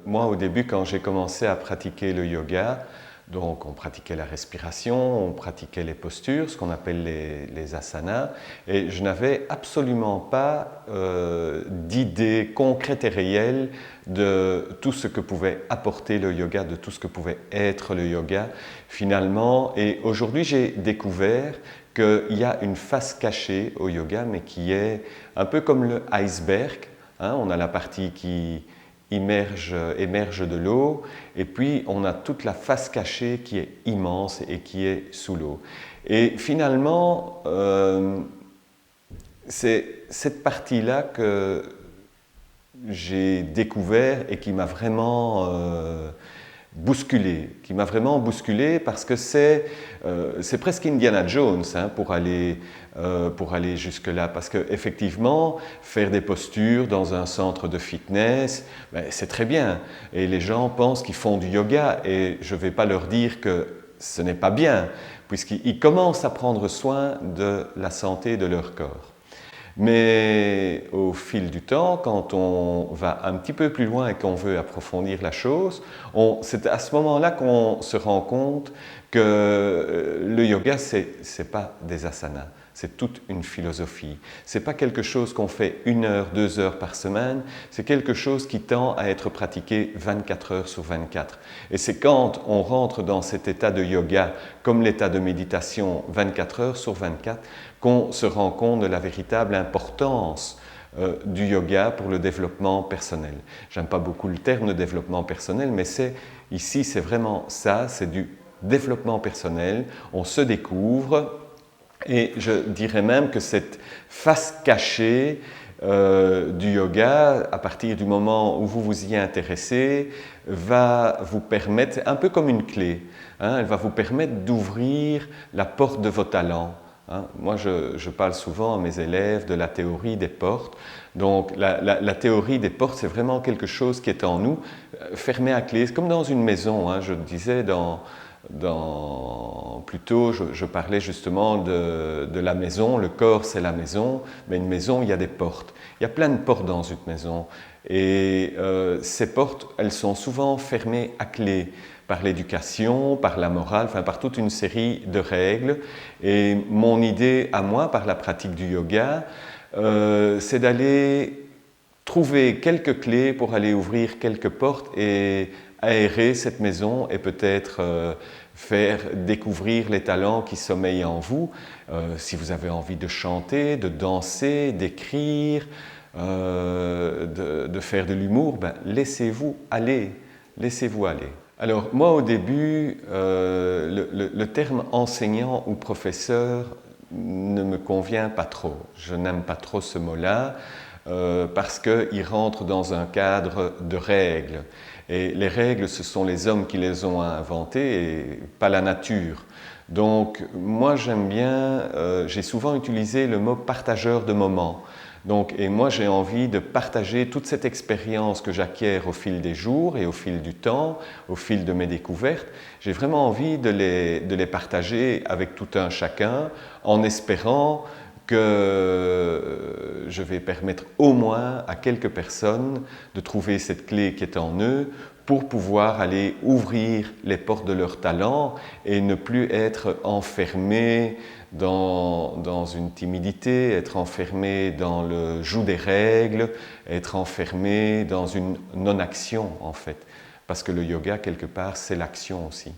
Moi, au début, quand j'ai commencé à pratiquer le yoga, donc on pratiquait la respiration, on pratiquait les postures, ce qu'on appelle les asanas, et je n'avais absolument pas d'idée concrète et réelle de tout ce que pouvait apporter le yoga, de tout ce que pouvait être le yoga finalement. Et aujourd'hui, j'ai découvert qu'il y a une face cachée au yoga, mais qui est un peu comme le iceberg. On a la partie qui émerge de l'eau, et puis on a toute la face cachée qui est immense et qui est sous l'eau. Et finalement, c'est cette partie-là que j'ai découvert et qui m'a vraiment bousculé parce que c'est presque Indiana Jones pour aller jusque-là. Parce qu'effectivement, faire des postures dans un centre de fitness, c'est très bien. Et les gens pensent qu'ils font du yoga et je ne vais pas leur dire que ce n'est pas bien, puisqu'ils commencent à prendre soin de la santé de leur corps. Mais au fil du temps, quand on va un petit peu plus loin et qu'on veut approfondir la chose, c'est à ce moment-là qu'on se rend compte que le yoga, ce n'est pas des asanas, c'est toute une philosophie. Ce n'est pas quelque chose qu'on fait 1 heure, 2 heures par semaine, c'est quelque chose qui tend à être pratiqué 24 heures sur 24. Et c'est quand on rentre dans cet état de yoga, comme l'état de méditation 24 heures sur 24, qu'on se rend compte de la véritable importance du yoga pour le développement personnel. J'aime pas beaucoup le terme de développement personnel, mais ici c'est vraiment ça, c'est du développement personnel, on se découvre, et je dirais même que cette face cachée du yoga, à partir du moment où vous vous y intéressez, va vous permettre, un peu comme une clé, elle va vous permettre d'ouvrir la porte de vos talents. Moi, je parle souvent à mes élèves de la théorie des portes. Donc, la théorie des portes, c'est vraiment quelque chose qui est en nous, fermé à clé. C'est comme dans une maison. Je disais plus tôt, je parlais justement de la maison. Le corps, c'est la maison. Mais une maison, il y a des portes. Il y a plein de portes dans une maison. Et ces portes, elles sont souvent fermées à clé par l'éducation, par la morale, par toute une série de règles. Et mon idée à moi, par la pratique du yoga, c'est d'aller trouver quelques clés pour aller ouvrir quelques portes et aérer cette maison et peut-être faire découvrir les talents qui sommeillent en vous. Si vous avez envie de chanter, de danser, d'écrire, de faire de l'humour, laissez-vous aller, laissez-vous aller. Alors moi au début, le terme enseignant ou professeur ne me convient pas trop. Je n'aime pas trop ce mot-là parce qu'il rentre dans un cadre de règles. Et les règles, ce sont les hommes qui les ont inventées et pas la nature. Donc moi j'aime bien, j'ai souvent utilisé le mot partageur de moments. Et moi j'ai envie de partager toute cette expérience que j'acquiers au fil des jours et au fil du temps, au fil de mes découvertes. J'ai vraiment envie de les partager avec tout un chacun en espérant que je vais permettre au moins à quelques personnes de trouver cette clé qui est en eux pour pouvoir aller ouvrir les portes de leur talent et ne plus être enfermé dans une timidité, être enfermé dans le joug des règles, être enfermé dans une non-action en fait. Parce que le yoga, quelque part, c'est l'action aussi.